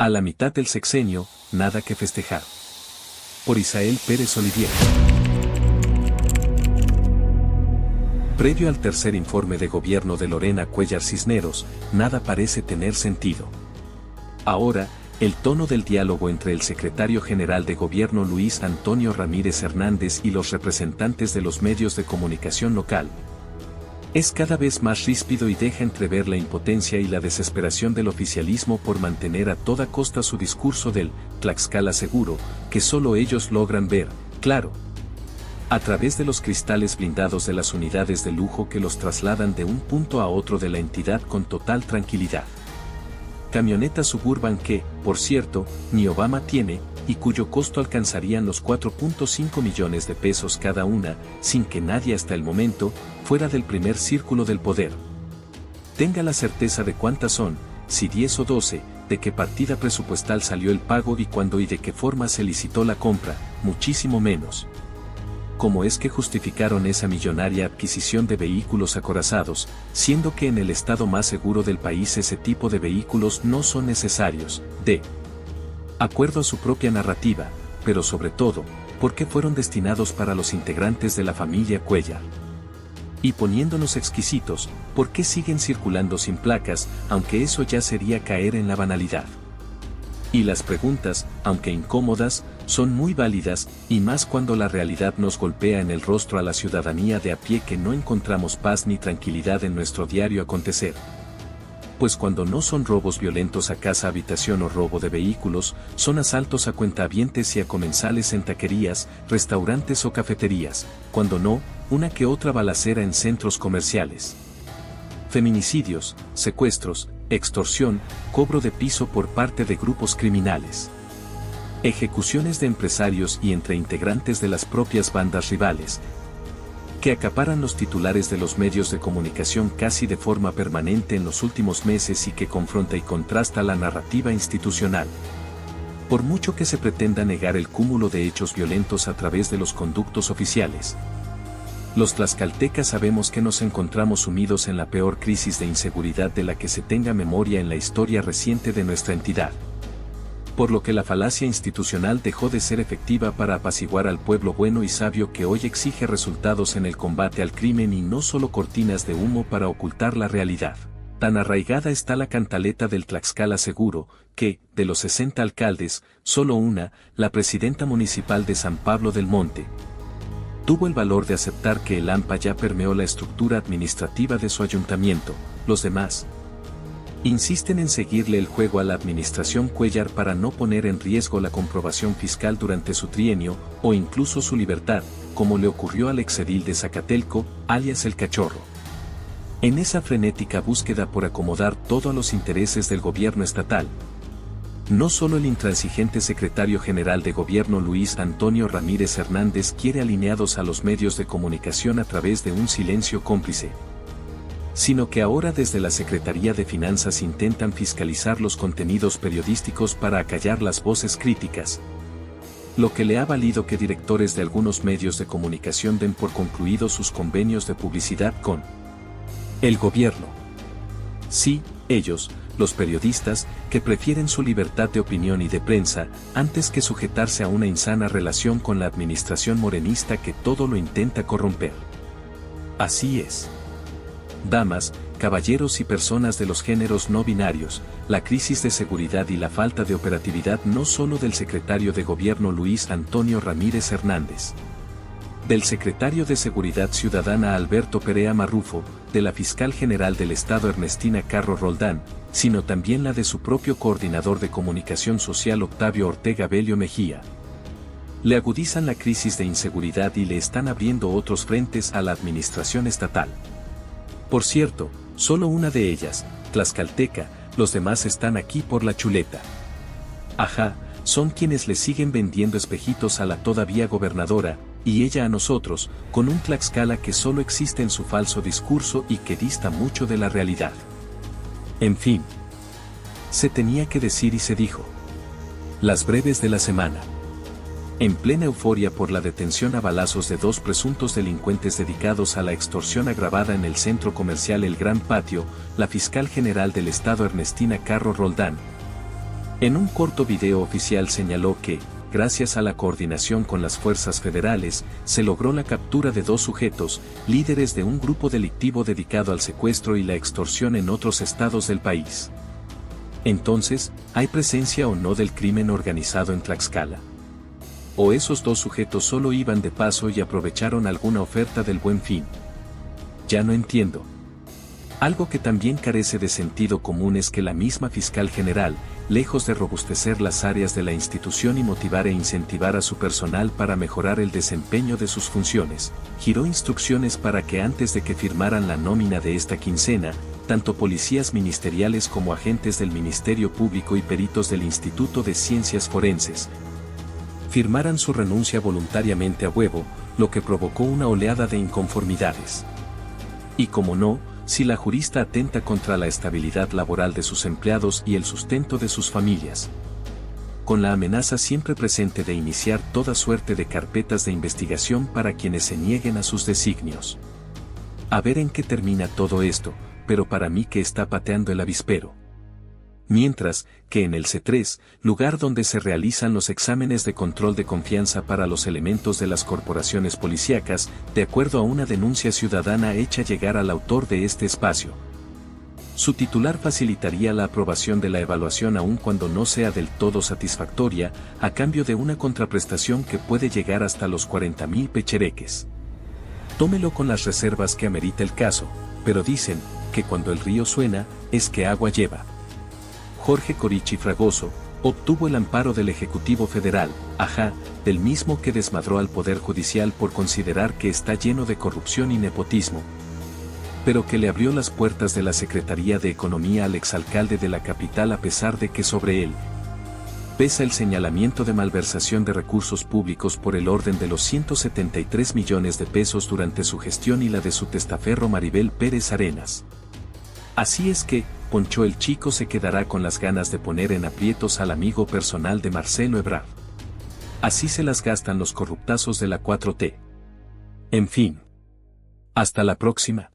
A la mitad del sexenio, nada que festejar. Por Isael Pérez Olivier. Previo al tercer informe de gobierno de Lorena Cuéllar Cisneros, nada parece tener sentido. Ahora, el tono del diálogo entre el secretario general de gobierno Luis Antonio Ramírez Hernández y los representantes de los medios de comunicación local es cada vez más ríspido y deja entrever la impotencia y la desesperación del oficialismo por mantener a toda costa su discurso del Tlaxcala seguro, que solo ellos logran ver, claro, a través de los cristales blindados de las unidades de lujo que los trasladan de un punto a otro de la entidad con total tranquilidad. Camionetas Suburban que, por cierto, ni Obama tiene, y cuyo costo alcanzarían los 4.5 millones de pesos cada una, sin que nadie hasta el momento, fuera del primer círculo del poder, tenga la certeza de cuántas son, si 10 o 12, de qué partida presupuestal salió el pago y cuándo y de qué forma se licitó la compra, muchísimo menos. ¿Cómo es que justificaron esa millonaria adquisición de vehículos acorazados, siendo que en el estado más seguro del país ese tipo de vehículos no son necesarios, de acuerdo a su propia narrativa, pero sobre todo, ¿por qué fueron destinados para los integrantes de la familia Cuéllar? Y poniéndonos exquisitos, ¿por qué siguen circulando sin placas, aunque eso ya sería caer en la banalidad? Y las preguntas, aunque incómodas, son muy válidas, y más cuando la realidad nos golpea en el rostro a la ciudadanía de a pie que no encontramos paz ni tranquilidad en nuestro diario acontecer. Pues cuando no son robos violentos a casa, habitación o robo de vehículos, son asaltos a cuentahabientes y a comensales en taquerías, restaurantes o cafeterías, cuando no, una que otra balacera en centros comerciales. Feminicidios, secuestros, extorsión, cobro de piso por parte de grupos criminales. Ejecuciones de empresarios y entre integrantes de las propias bandas rivales, que acaparan los titulares de los medios de comunicación casi de forma permanente en los últimos meses y que confronta y contrasta la narrativa institucional. Por mucho que se pretenda negar el cúmulo de hechos violentos a través de los conductos oficiales, los tlaxcaltecas sabemos que nos encontramos sumidos en la peor crisis de inseguridad de la que se tenga memoria en la historia reciente de nuestra entidad. Por lo que la falacia institucional dejó de ser efectiva para apaciguar al pueblo bueno y sabio que hoy exige resultados en el combate al crimen y no solo cortinas de humo para ocultar la realidad. Tan arraigada está la cantaleta del Tlaxcala seguro, que, de los 60 alcaldes, solo una, la presidenta municipal de San Pablo del Monte, tuvo el valor de aceptar que el AMPA ya permeó la estructura administrativa de su ayuntamiento. Los demás insisten en seguirle el juego a la administración Cuéllar para no poner en riesgo la comprobación fiscal durante su trienio, o incluso su libertad, como le ocurrió al exedil de Zacatelco, alias el Cachorro. En esa frenética búsqueda por acomodar todo a los intereses del gobierno estatal, no solo el intransigente secretario general de gobierno Luis Antonio Ramírez Hernández quiere alineados a los medios de comunicación a través de un silencio cómplice, sino que ahora desde la Secretaría de Finanzas intentan fiscalizar los contenidos periodísticos para acallar las voces críticas, lo que le ha valido que directores de algunos medios de comunicación den por concluidos sus convenios de publicidad con el gobierno. Sí, ellos, los periodistas, que prefieren su libertad de opinión y de prensa, antes que sujetarse a una insana relación con la administración morenista que todo lo intenta corromper. Así es. Damas, caballeros y personas de los géneros no binarios, la crisis de seguridad y la falta de operatividad no solo del secretario de gobierno Luis Antonio Ramírez Hernández, del secretario de Seguridad Ciudadana Alberto Perea Marrufo, de la fiscal general del estado Ernestina Carro Roldán, sino también la de su propio coordinador de comunicación social Octavio Ortega Bello Mejía. Le agudizan la crisis de inseguridad y le están abriendo otros frentes a la administración estatal. Por cierto, solo una de ellas, tlaxcalteca, los demás están aquí por la chuleta. Ajá, son quienes le siguen vendiendo espejitos a la todavía gobernadora, y ella a nosotros, con un Tlaxcala que solo existe en su falso discurso y que dista mucho de la realidad. En fin, se tenía que decir y se dijo. Las breves de la semana. En plena euforia por la detención a balazos de 2 presuntos delincuentes dedicados a la extorsión agravada en el centro comercial El Gran Patio, la fiscal general del estado Ernestina Carro Roldán En un corto video oficial señaló que, gracias a la coordinación con las fuerzas federales, se logró la captura de 2 sujetos, líderes de un grupo delictivo dedicado al secuestro y la extorsión en otros estados del país. Entonces, ¿hay presencia o no del crimen organizado en Tlaxcala? ¿O esos 2 sujetos solo iban de paso y aprovecharon alguna oferta del Buen Fin? Ya no entiendo. Algo que también carece de sentido común es que la misma fiscal general, lejos de robustecer las áreas de la institución y motivar e incentivar a su personal para mejorar el desempeño de sus funciones, giró instrucciones para que antes de que firmaran la nómina de esta quincena, tanto policías ministeriales como agentes del Ministerio Público y peritos del Instituto de Ciencias Forenses firmaran su renuncia voluntariamente a huevo, lo que provocó una oleada de inconformidades. Y como no, si la jurista atenta contra la estabilidad laboral de sus empleados y el sustento de sus familias, con la amenaza siempre presente de iniciar toda suerte de carpetas de investigación para quienes se nieguen a sus designios. A ver en qué termina todo esto, pero para mí que está pateando el avispero. Mientras que en el C3, lugar donde se realizan los exámenes de control de confianza para los elementos de las corporaciones policíacas, de acuerdo a una denuncia ciudadana hecha llegar al autor de este espacio, su titular facilitaría la aprobación de la evaluación aun cuando no sea del todo satisfactoria, a cambio de una contraprestación que puede llegar hasta los 40,000 pechereques. Tómelo con las reservas que amerita el caso, pero dicen que cuando el río suena, es que agua lleva. Jorge Corichi Fragoso obtuvo el amparo del Ejecutivo Federal, del mismo que desmadró al Poder Judicial por considerar que está lleno de corrupción y nepotismo, pero que le abrió las puertas de la Secretaría de Economía al exalcalde de la capital a pesar de que sobre él pesa el señalamiento de malversación de recursos públicos por el orden de los 173 millones de pesos durante su gestión y la de su testaferro Maribel Pérez Arenas. Así es que, Poncho el Chico se quedará con las ganas de poner en aprietos al amigo personal de Marcelo Ebrard. Así se las gastan los corruptazos de la 4T. En fin. Hasta la próxima.